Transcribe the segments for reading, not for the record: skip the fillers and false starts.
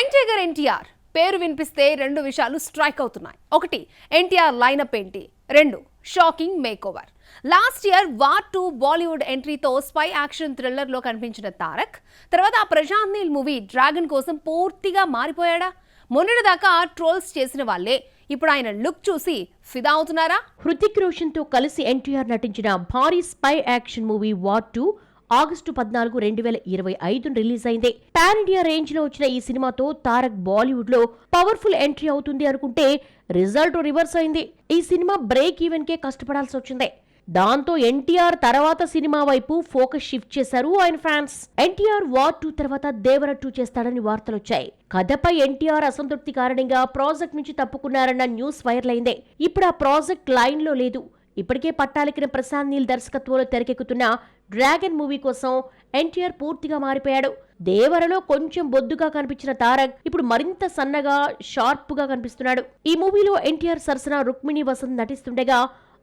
Young tiger NTR పేరు వినిపిస్తే రెండు విషయాలు స్ట్రైక్ అవుతున్నాయి. ఒకటి ఎన్టీఆర్ లైనప్ ఏంటి, రెండు shocking makeover. Last year War 2 Bollywood ఎంట్రీతో స్పై యాక్షన్ థ్రిల్లర్ లో కనిపించిన తారక్ తర్వాత ఆ ప్రశాంత్ నీల్ మూవీ డ్రాగన్ కోసం పూర్తిగా మారిపోయాడా? మొన్నటిదాకా ట్రోల్స్ చేసిన వాళ్ళే ఇప్పుడు ఆయన లుక్ చూసి ఫిదా అవుతున్నారా? హృతిక్ రోషన్ తో కలిసి ఎన్టీఆర్ నటించిన భారీ spy action movie war 2 August 14, 2025 release అయింది. పాన్ ఇండియా రేంజ్ లో వచ్చిన ఈ సినిమాతో తారక్ బాలీవుడ్ లో పవర్ఫుల్ ఎంట్రీ అవుతుంది అనుకుంటే రిజల్ట్ రివర్స్ అయింది. ఈ సినిమా బ్రేక్ ఈవెన్ కే కష్టపడాల్సి వచ్చింది. దాంతో ఎన్టీఆర్ తర్వాత సినిమా వైపు ఫోకస్ షిఫ్ట్ చేశారు ఆయన ఫ్యాన్స్. ఎన్టీఆర్ వార్ 2 తర్వాత దేవర 2 చేస్తాడని వార్తలొచ్చాయి. కథపై ఎన్టీఆర్ అసంతృప్తి కారణంగా ప్రాజెక్ట్ నుంచి తప్పుకున్నారన్న న్యూస్ వైరల్ అయింది. ఇప్పుడు ఆ ప్రాజెక్ట్ లైన్ లో లేదు. ఇప్పటికే పట్టాలెక్కిన ప్రశాంత్ నీల్ దర్శకత్వంలో తెరకెక్కుతున్న డ్రాగన్ మూవీ కోసం ఎన్టీఆర్ పూర్తిగా మారిపోయాడు. దేవరలో కొంచెం బొద్దుగా కనిపించిన తారక్ ఇప్పుడు మరింత సన్నగా షార్ప్ గా కనిపిస్తున్నాడు. ఈ మూవీలో ఎన్టీఆర్ సరసన రుక్మిణి వసంత్ నటిస్తుండగా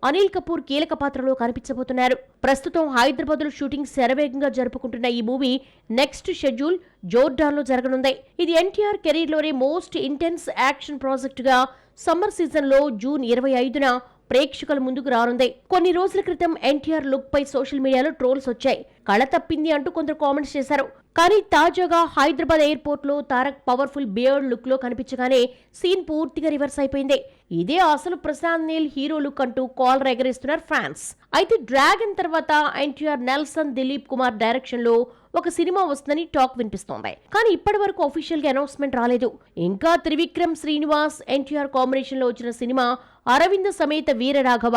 అనిల్ కపూర్ కీలక పాత్రలో కనిపించబోతున్నారు. ప్రస్తుతం హైదరాబాద్ లో షూటింగ్ శరవేగంగా జరుపుకుంటున్న ఈ మూవీ నెక్స్ట్ షెడ్యూల్ జోర్డాన్ లో జరగనుంది. ఇది ఎన్టీఆర్ కెరీర్ లోనే మోస్ట్ ఇంటెన్స్ యాక్షన్ ప్రాజెక్ట్ గా సమ్మర్ సీజన్ లో జూన్ 25న ప్రేక్షకుల ముందుకు రానుంది. కొన్ని రోజుల క్రితం ఎన్టీఆర్ లుక్ పై సోషల్ మీడియాలో ట్రోల్స్ వచ్చాయి. కళ తప్పింది అంటూ కొందరు కామెంట్స్ చేశారు. కానీ తాజాగా హైదరాబాద్ ఎయిర్పోర్ట్ లో తారక్ పవర్ఫుల్ బియర్డ్ లుక్ లో కనిపించగానే సీన్ పూర్తిగా రివర్స్ అయిపోయింది. ఇదే అసలు ప్రశాంత్ నీల్ హీరో లుక్ అంటూ కాల్ ఎగరేస్తున్నారు ఫ్యాన్స్. అయితే డ్రాగన్ తర్వాత ఎన్టీఆర్ నెల్సన్ దిలీప్ కుమార్ డైరెక్షన్ లో ఒక సినిమా వస్తుందని టాక్ వినిపిస్తోంది. కానీ ఇప్పటి వరకు అఫీషియల్ గా అనౌన్స్మెంట్ రాలేదు. ఇంకా త్రివిక్రమ్ శ్రీనివాస్ ఎన్టీఆర్ కాంబినేషన్ లో వచ్చిన cinema Aravinda Sametha Veeraraghava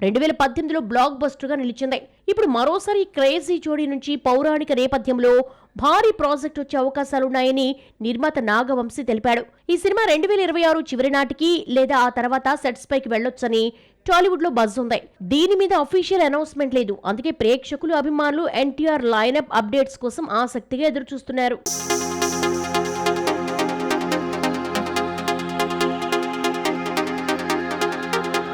2018లో block buster గా నిలిచింది. ఇప్పుడు మరోసారి క్రేజీ జోడీ నుంచి పౌరాణిక నేపథ్యంలో భారీ ప్రాజెక్ట్ వచ్చే అవకాశాలున్నాయని నిర్మాత నాగవంశీ తెలిపాడు. ఈ సినిమా 2026 చివరి నాటికి లేదా ఆ తర్వాత సెట్స్ పైకి వెళ్లొచ్చని టాలీవుడ్ లో బజ్ ఉంది. దీని మీద అఫీషియల్ అనౌన్స్మెంట్ లేదు. అందుకే ప్రేక్షకులు అభిమానులు ఎన్టీఆర్ లైనప్ అప్డేట్స్ కోసం ఆసక్తిగా ఎదురు చూస్తున్నారు.